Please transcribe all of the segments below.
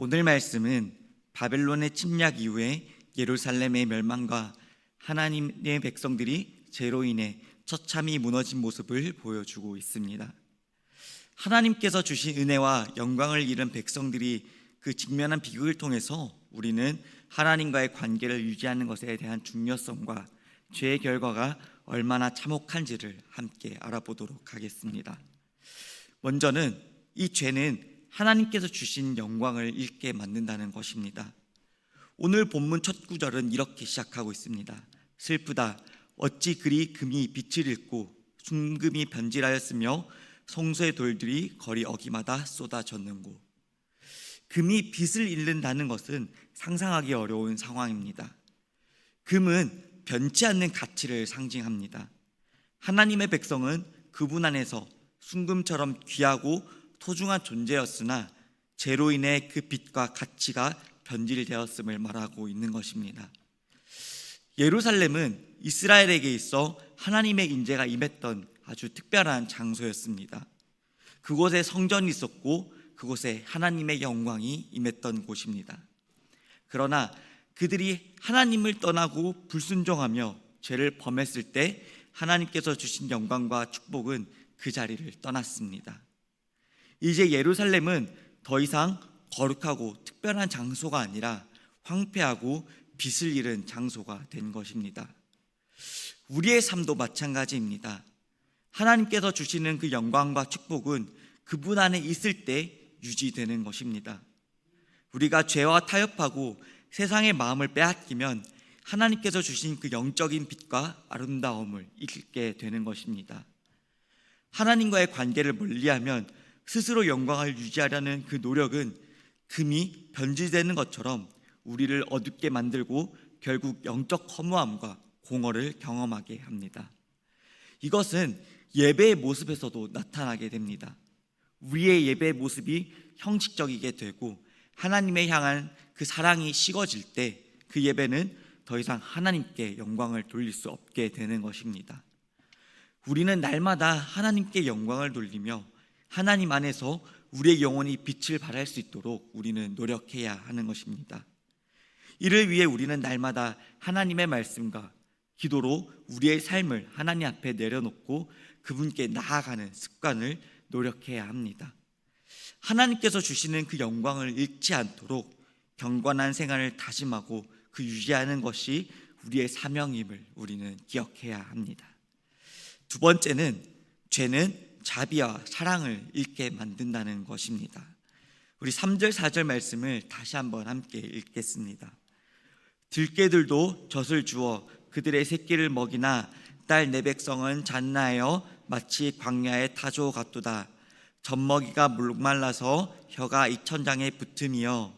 오늘 말씀은 바벨론의 침략 이후에 예루살렘의 멸망과 하나님의 백성들이 죄로 인해 처참히 무너진 모습을 보여주고 있습니다. 하나님께서 주신 은혜와 영광을 잃은 백성들이 그 직면한 비극을 통해서 우리는 하나님과의 관계를 유지하는 것에 대한 중요성과 죄의 결과가 얼마나 참혹한지를 함께 알아보도록 하겠습니다. 먼저는 이 죄는 하나님께서 주신 영광을 잃게 만든다는 것입니다. 오늘 본문 첫 구절은 이렇게 시작하고 있습니다. 슬프다. 어찌 그리 금이 빛을 잃고 순금이 변질하였으며 성소의 돌들이 거리 어기마다 쏟아졌는고. 금이 빛을 잃는다는 것은 상상하기 어려운 상황입니다. 금은 변치 않는 가치를 상징합니다. 하나님의 백성은 그분 안에서 순금처럼 귀하고 소중한 존재였으나 죄로 인해 그 빛과 가치가 변질되었음을 말하고 있는 것입니다. 예루살렘은 이스라엘에게 있어 하나님의 인재가 임했던 아주 특별한 장소였습니다. 그곳에 성전이 있었고 그곳에 하나님의 영광이 임했던 곳입니다. 그러나 그들이 하나님을 떠나고 불순종하며 죄를 범했을 때 하나님께서 주신 영광과 축복은 그 자리를 떠났습니다. 이제 예루살렘은 더 이상 거룩하고 특별한 장소가 아니라 황폐하고 빛을 잃은 장소가 된 것입니다. 우리의 삶도 마찬가지입니다. 하나님께서 주시는 그 영광과 축복은 그분 안에 있을 때 유지되는 것입니다. 우리가 죄와 타협하고 세상의 마음을 빼앗기면 하나님께서 주신 그 영적인 빛과 아름다움을 잃게 되는 것입니다. 하나님과의 관계를 멀리하면 스스로 영광을 유지하려는 그 노력은 금이 변질되는 것처럼 우리를 어둡게 만들고 결국 영적 허무함과 공허를 경험하게 합니다. 이것은 예배의 모습에서도 나타나게 됩니다. 우리의 예배의 모습이 형식적이게 되고 하나님의 향한 그 사랑이 식어질 때 그 예배는 더 이상 하나님께 영광을 돌릴 수 없게 되는 것입니다. 우리는 날마다 하나님께 영광을 돌리며 하나님 안에서 우리의 영혼이 빛을 발할 수 있도록 우리는 노력해야 하는 것입니다. 이를 위해 우리는 날마다 하나님의 말씀과 기도로 우리의 삶을 하나님 앞에 내려놓고 그분께 나아가는 습관을 노력해야 합니다. 하나님께서 주시는 그 영광을 잃지 않도록 경건한 생활을 다짐하고 그 유지하는 것이 우리의 사명임을 우리는 기억해야 합니다. 두 번째는 죄는 자비와 사랑을 잃게 만든다는 것입니다. 우리 3절 4절 말씀을 다시 한번 함께 읽겠습니다. 들깨들도 젖을 주어 그들의 새끼를 먹이나 딸 내 백성은 잔나하여 마치 광야의 타조 같도다. 젖먹이가 목말라서 혀가 이천장에 붙음이여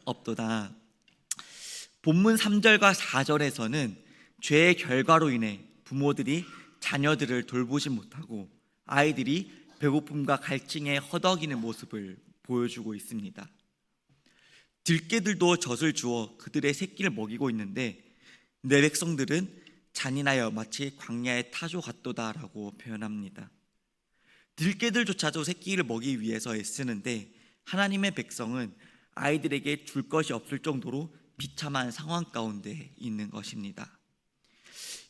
없도다. 본문 3절과 4절에서는 죄의 결과로 인해 부모들이 자녀들을 돌보지 못하고 아이들이 배고픔과 갈증에 허덕이는 모습을 보여주고 있습니다. 들깨들도 젖을 주어 그들의 새끼를 먹이고 있는데 내 백성들은 잔인하여 마치 광야의 타조 같도다라고 표현합니다. 들깨들조차도 새끼를 먹이기 위해서 애쓰는데 하나님의 백성은 아이들에게 줄 것이 없을 정도로 비참한 상황 가운데 있는 것입니다.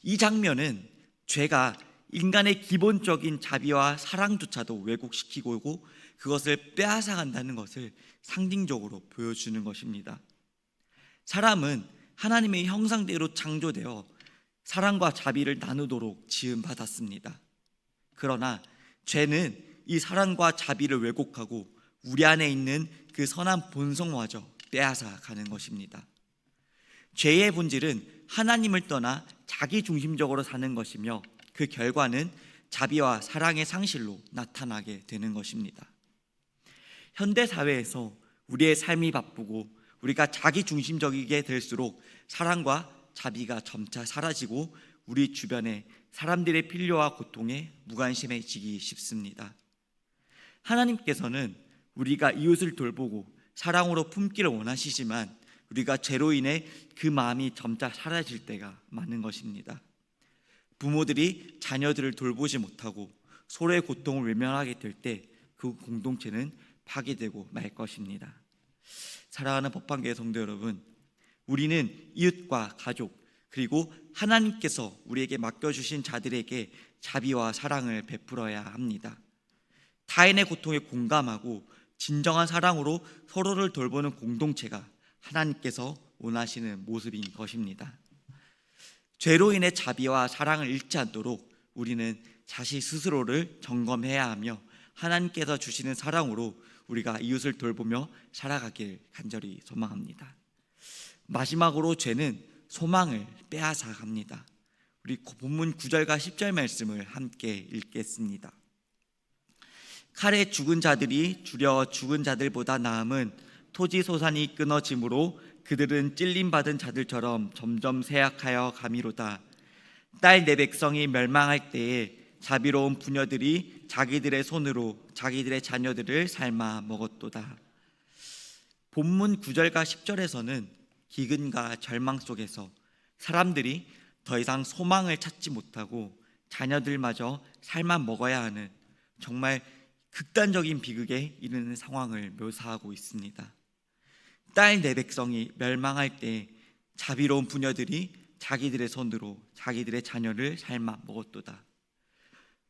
이 장면은 죄가 인간의 기본적인 자비와 사랑조차도 왜곡시키고 그것을 빼앗아간다는 것을 상징적으로 보여주는 것입니다. 사람은 하나님의 형상대로 창조되어 사랑과 자비를 나누도록 지음받았습니다. 그러나 죄는 이 사랑과 자비를 왜곡하고 우리 안에 있는 그 선한 본성마저 빼앗아 가는 것입니다. 죄의 본질은 하나님을 떠나 자기 중심적으로 사는 것이며 그 결과는 자비와 사랑의 상실로 나타나게 되는 것입니다. 현대 사회에서 우리의 삶이 바쁘고 우리가 자기 중심적이게 될수록 사랑과 자비가 점차 사라지고 우리 주변의 사람들의 필요와 고통에 무관심해지기 쉽습니다. 하나님께서는 우리가 이웃을 돌보고 사랑으로 품기를 원하시지만 우리가 죄로 인해 그 마음이 점차 사라질 때가 많은 것입니다. 부모들이 자녀들을 돌보지 못하고 서로의 고통을 외면하게 될 때 그 공동체는 파괴되고 말 것입니다. 사랑하는 법방교회 성도 여러분, 우리는 이웃과 가족 그리고 하나님께서 우리에게 맡겨주신 자들에게 자비와 사랑을 베풀어야 합니다. 타인의 고통에 공감하고 진정한 사랑으로 서로를 돌보는 공동체가 하나님께서 원하시는 모습인 것입니다. 죄로 인해 자비와 사랑을 잃지 않도록 우리는 자신 스스로를 점검해야 하며 하나님께서 주시는 사랑으로 우리가 이웃을 돌보며 살아가길 간절히 소망합니다. 마지막으로 죄는 소망을 빼앗아 갑니다. 우리 본문 9절과 10절 말씀을 함께 읽겠습니다. 칼에 죽은 자들이 주려 죽은 자들보다 나음은 토지 소산이 끊어짐으로 그들은 찔림받은 자들처럼 점점 쇠약하여 가미로다. 딸 내 백성이 멸망할 때에 자비로운 부녀들이 자기들의 손으로 자기들의 자녀들을 삶아 먹었도다. 본문 9절과 10절에서는 기근과 절망 속에서 사람들이 더 이상 소망을 찾지 못하고 자녀들마저 삶아 먹어야 하는 정말 극단적인 비극에 이르는 상황을 묘사하고 있습니다. 딸 내 백성이 멸망할 때 자비로운 부녀들이 자기들의 손으로 자기들의 자녀를 삶아 먹었도다.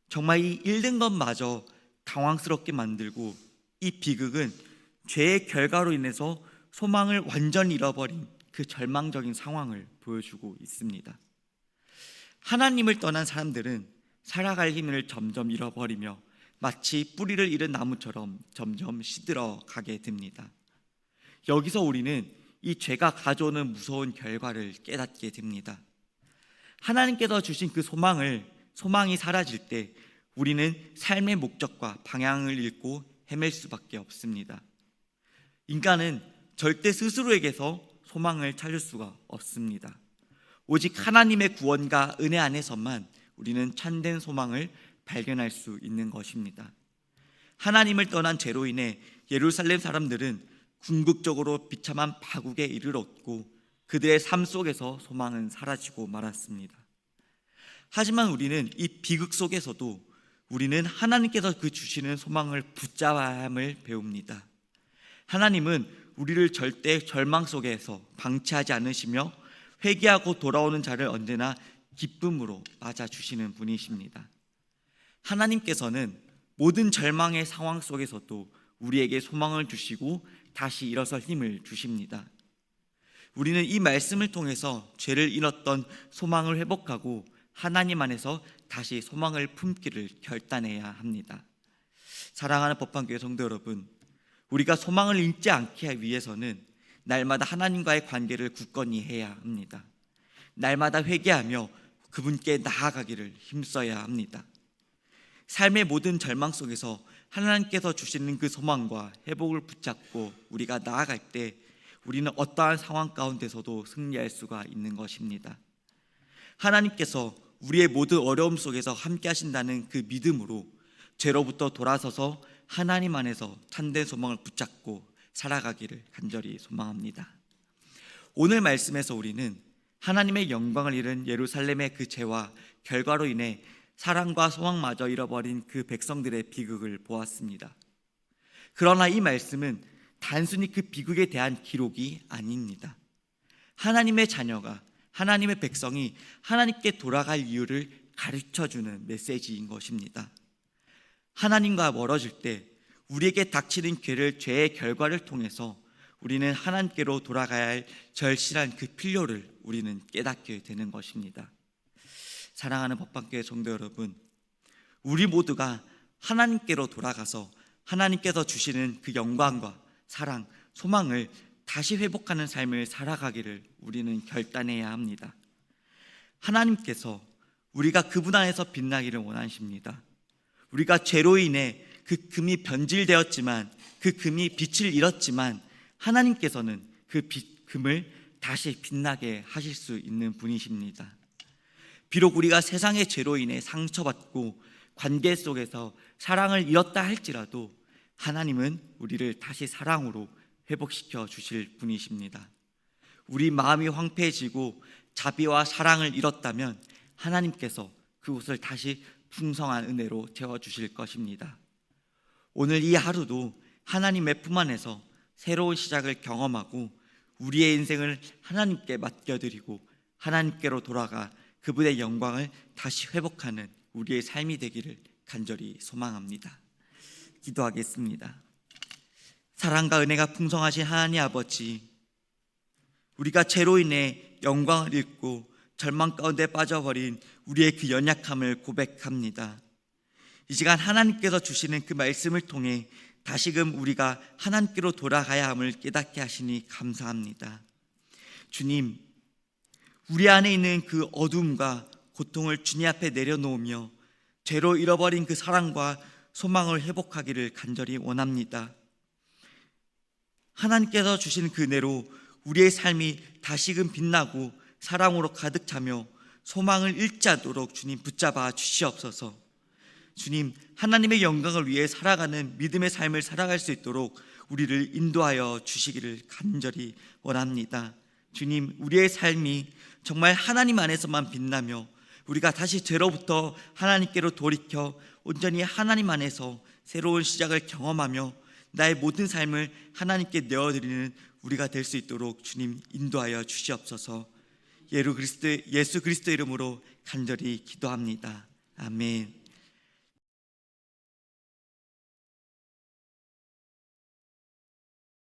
정말 이 잃는 것마저 당황스럽게 만들고, 이 비극은 죄의 결과로 인해서 소망을 완전히 잃어버린 그 절망적인 상황을 보여주고 있습니다. 하나님을 떠난 사람들은 살아갈 힘을 점점 잃어버리며 마치 뿌리를 잃은 나무처럼 점점 시들어 가게 됩니다. 여기서 우리는 이 죄가 가져오는 무서운 결과를 깨닫게 됩니다. 하나님께서 주신 그 소망이 사라질 때 우리는 삶의 목적과 방향을 잃고 헤맬 수밖에 없습니다. 인간은 절대 스스로에게서 소망을 찾을 수가 없습니다. 오직 하나님의 구원과 은혜 안에서만 우리는 참된 소망을 발견할 수 있는 것입니다. 하나님을 떠난 죄로 인해 예루살렘 사람들은 궁극적으로 비참한 파국에 이르렀고 그들의 삶 속에서 소망은 사라지고 말았습니다. 하지만 우리는 이 비극 속에서도 우리는 하나님께서 그 주시는 소망을 붙잡아야 함을 배웁니다. 하나님은 우리를 절대 절망 속에서 방치하지 않으시며 회개하고 돌아오는 자를 언제나 기쁨으로 맞아주시는 분이십니다. 하나님께서는 모든 절망의 상황 속에서도 우리에게 소망을 주시고 다시 일어설 힘을 주십니다. 우리는 이 말씀을 통해서 죄를 잃었던 소망을 회복하고 하나님 안에서 다시 소망을 품기를 결단해야 합니다. 사랑하는 법방교회 성도 여러분, 우리가 소망을 잃지 않게 위해서는 날마다 하나님과의 관계를 굳건히 해야 합니다. 날마다 회개하며 그분께 나아가기를 힘써야 합니다. 삶의 모든 절망 속에서 하나님께서 주시는 그 소망과 회복을 붙잡고 우리가 나아갈 때 우리는 어떠한 상황 가운데서도 승리할 수가 있는 것입니다. 하나님께서 우리의 모든 어려움 속에서 함께 하신다는 그 믿음으로 죄로부터 돌아서서 하나님 안에서 참된 소망을 붙잡고 살아가기를 간절히 소망합니다. 오늘 말씀에서 우리는 하나님의 영광을 잃은 예루살렘의 그 죄와 결과로 인해 사랑과 소망마저 잃어버린 그 백성들의 비극을 보았습니다. 그러나 이 말씀은 단순히 그 비극에 대한 기록이 아닙니다. 하나님의 자녀가, 하나님의 백성이 하나님께 돌아갈 이유를 가르쳐주는 메시지인 것입니다. 하나님과 멀어질 때 우리에게 닥치는 죄의 결과를 통해서 우리는 하나님께로 돌아가야 할 절실한 그 필요를 우리는 깨닫게 되는 것입니다. 사랑하는 법방교회 성도 여러분, 우리 모두가 하나님께로 돌아가서 하나님께서 주시는 그 영광과 사랑, 소망을 다시 회복하는 삶을 살아가기를 우리는 결단해야 합니다. 하나님께서 우리가 그분 안에서 빛나기를 원하십니다. 우리가 죄로 인해 그 금이 변질되었지만, 그 금이 빛을 잃었지만 하나님께서는 그 금을 다시 빛나게 하실 수 있는 분이십니다. 비록 우리가 세상의 죄로 인해 상처받고 관계 속에서 사랑을 잃었다 할지라도 하나님은 우리를 다시 사랑으로 회복시켜 주실 분이십니다. 우리 마음이 황폐해지고 자비와 사랑을 잃었다면 하나님께서 그곳을 다시 풍성한 은혜로 채워주실 것입니다. 오늘 이 하루도 하나님의 품 안에서 새로운 시작을 경험하고 우리의 인생을 하나님께 맡겨드리고 하나님께로 돌아가 그분의 영광을 다시 회복하는 우리의 삶이 되기를 간절히 소망합니다. 기도하겠습니다. 사랑과 은혜가 풍성하신 하나님 아버지, 우리가 죄로 인해 영광을 잃고 절망 가운데 빠져버린 우리의 그 연약함을 고백합니다. 이 시간 하나님께서 주시는 그 말씀을 통해 다시금 우리가 하나님께로 돌아가야 함을 깨닫게 하시니 감사합니다. 주님, 우리 안에 있는 그 어둠과 고통을 주님 앞에 내려놓으며 죄로 잃어버린 그 사랑과 소망을 회복하기를 간절히 원합니다. 하나님께서 주신 그 은혜로 우리의 삶이 다시금 빛나고 사랑으로 가득 차며 소망을 잃지 않도록 주님 붙잡아 주시옵소서. 주님, 하나님의 영광을 위해 살아가는 믿음의 삶을 살아갈 수 있도록 우리를 인도하여 주시기를 간절히 원합니다. 주님, 우리의 삶이 정말 하나님 안에서만 빛나며 우리가 다시 죄로부터 하나님께로 돌이켜 온전히 하나님 안에서 새로운 시작을 경험하며 나의 모든 삶을 하나님께 내어드리는 우리가 될 수 있도록 주님 인도하여 주시옵소서. 예수 그리스도 이름으로 간절히 기도합니다. 아멘.